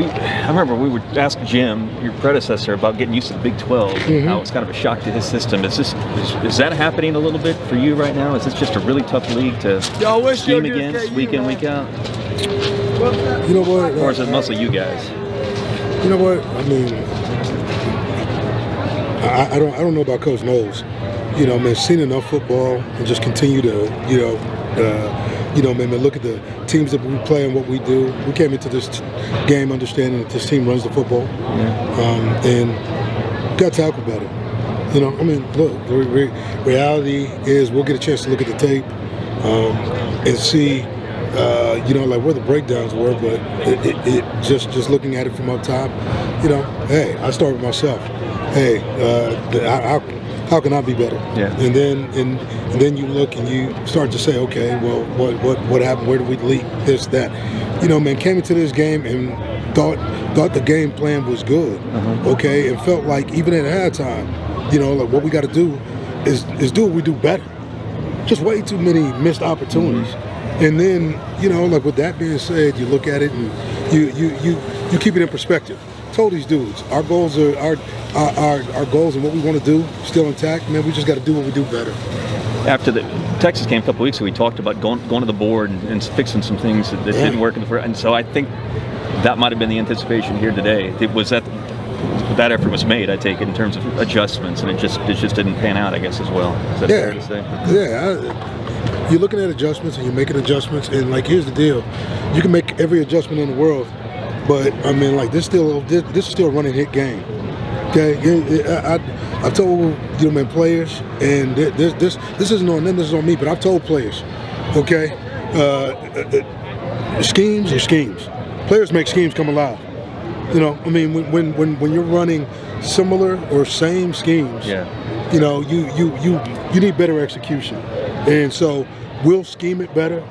I remember we would ask Jim, your predecessor, about getting used to the Big 12. How it's kind of a shock to his system. Is that happening a little bit for you right now? Is this just a really tough league to scheme against week in, week out? You know what? Or is it mostly you guys? You know what? I mean, I don't know about Coach Knowles. You know, man, seen enough football and just continue to, man, look at the teams that we play and what we do. We came into this game understanding that this team runs the football, and got to tackle better. You know, I mean, look, the reality is we'll get a chance to look at the tape and see, like where the breakdowns were, but it just looking at it from up top, hey, I start with myself. Hey, how can I be better? Yeah. And then you look and you start to say, okay, well, what happened? Where did we leak? This, that. Man, came into this game and thought the game plan was good. Okay, and felt like even at halftime, like what we got to do is do what we do better. Just way too many missed opportunities. And then, like with that being said, you look at it and you keep it in perspective. Told these dudes, our goals are our goals and what we want to do still intact. Man, we just got to do what we do better. After the Texas game a couple weeks ago, we talked about going to the board and fixing some things that didn't work in the first. And so I think that might have been the anticipation here today. It was that effort was made, I take it, in terms of adjustments, and it just didn't pan out, I guess, as well. Is that fair to say? Yeah. You're looking at adjustments and you're making adjustments, and like here's the deal: you can make every adjustment in the world, but I mean, like this is still a running hit game. Okay, I've told players, and this isn't on them, this is on me, but I've told players, okay, schemes are schemes. Players make schemes come alive. I mean, when you're running similar or same schemes, you need better execution, and so we'll scheme it better.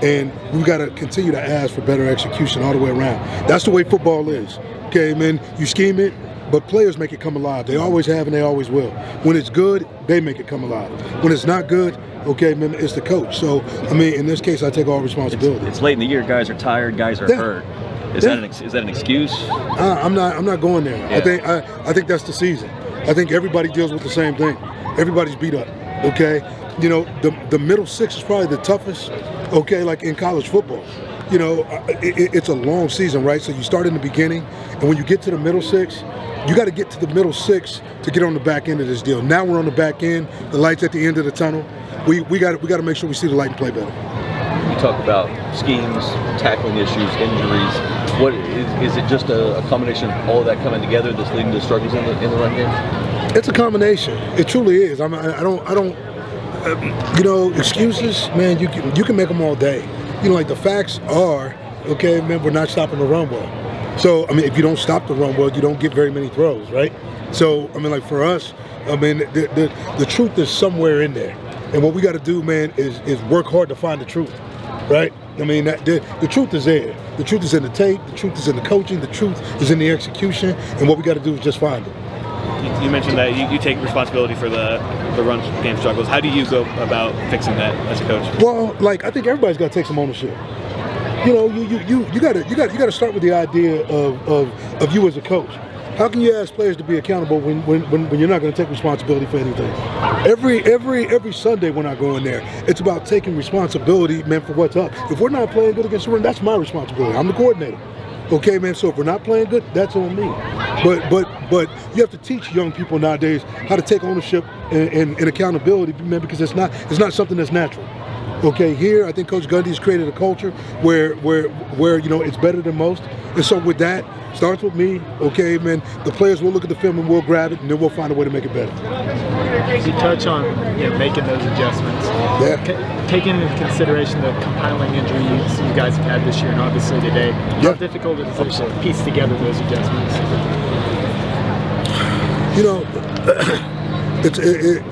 And we've got to continue to ask for better execution all the way around. That's the way football is. Okay, man, you scheme it, but players make it come alive. They always have and they always will. When it's good, they make it come alive. When it's not good, okay, man, it's the coach. So, I mean, in this case, I take all responsibility. It's late in the year. Guys are tired. Guys are hurt. Is that an excuse? I'm not going there. Yeah. I think that's the season. I think everybody deals with the same thing. Everybody's beat up. Okay, the middle six is probably the toughest. Okay, like in college football, it's a long season, right? So you start in the beginning, and when you get to the middle six, you got to get to the middle six to get on the back end of this deal. Now we're on the back end. The light's at the end of the tunnel. We got to make sure we see the light and play better. You talk about schemes, tackling issues, injuries. What is it? Just a combination of all of that coming together that's leading to struggles in the run game? It's a combination. It truly is. I don't. Excuses, man, you can make them all day. Like the facts are, okay, man, we're not stopping the run well. So, I mean, if you don't stop the run well, you don't get very many throws, right? So, I mean, like for us, I mean, the truth is somewhere in there. And what we got to do, man, is work hard to find the truth, right? I mean, the truth is there. The truth is in the tape. The truth is in the coaching. The truth is in the execution. And what we got to do is just find it. You mentioned that you take responsibility for the run game struggles. How do you go about fixing that as a coach? Well, like I think everybody's got to take some ownership. You got to start with the idea of you as a coach. How can you ask players to be accountable when you're not going to take responsibility for anything? Every Sunday when I go in there, it's about taking responsibility, man, for what's up. If we're not playing good against the run, that's my responsibility. I'm the coordinator. Okay, man, so if we're not playing good, that's on me. But you have to teach young people nowadays how to take ownership and accountability, man, because it's not something that's natural. Okay, here I think Coach Gundy's created a culture where it's better than most. And so with that, starts with me, okay, man, the players will look at the film and we'll grab it and then we'll find a way to make it better. You touch on making those adjustments. Yeah. Taking into consideration the compiling injuries you guys have had this year and obviously today, how difficult is it to piece together those adjustments?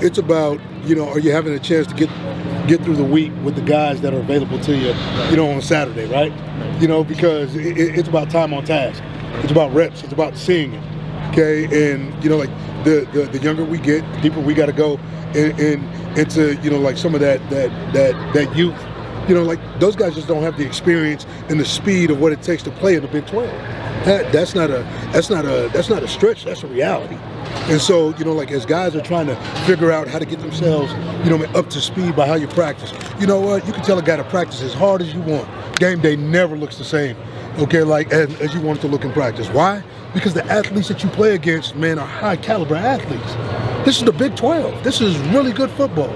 It's about, are you having a chance to get through the week with the guys that are available to you, on Saturday, right? Because it's about time on task. It's about reps. It's about seeing it, okay? And, like the younger we get, the deeper we got to go into, like some of that youth. Like those guys just don't have the experience and the speed of what it takes to play in the Big 12. That's not a stretch. That's a reality. And so, like as guys are trying to figure out how to get themselves, up to speed by how you practice, you know what? You can tell a guy to practice as hard as you want. Game day never looks the same, okay, like as you want it to look in practice. Why? Because the athletes that you play against, man, are high caliber athletes. This is the Big 12. This is really good football.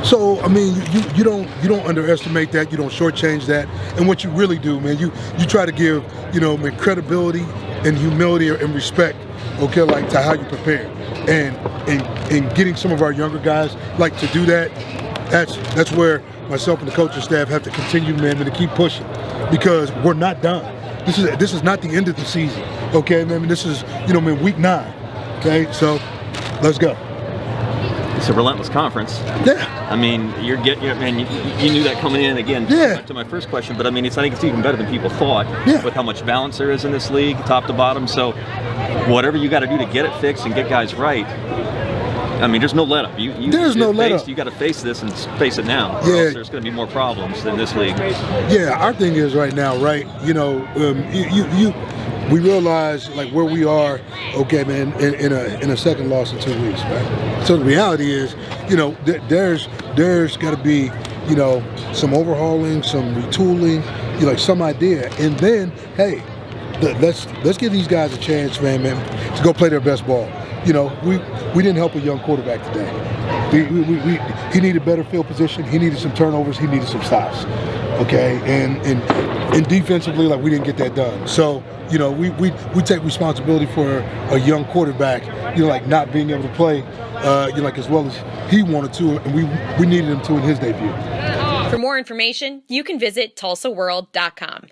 So, I mean, you don't underestimate that. You don't shortchange that. And what you really do, man, you try to give, man, credibility and humility and respect, okay, like to how you prepare. And getting some of our younger guys, like, to do that, that's where myself and the coaching staff have to continue, man, to keep pushing, because we're not done. This is not the end of the season, okay, man? This is, week 9, okay? So, let's go. It's a relentless conference. Yeah. I mean, you knew that coming in again. Yeah. To my first question, but I mean, I think it's even better than people thought. Yeah. With how much balance there is in this league, top to bottom. So, whatever you got to do to get it fixed and get guys right. I mean, there's no let up. There's no let up. You got to face this and face it now. Or Yeah. else there's going to be more problems in this league. Yeah. Our thing is right now, right? We realize like where we are, okay, man, in a second loss in 2 weeks, right? So the reality is, there's got to be, some overhauling, some retooling, like some idea, and then hey, let's give these guys a chance, man, to go play their best ball. We didn't help a young quarterback today. He needed better field position. He needed some turnovers. He needed some stops. Okay, and defensively, like we didn't get that done. So we take responsibility for a young quarterback, like not being able to play, like as well as he wanted to, and we needed him to in his debut. For more information, you can visit TulsaWorld.com.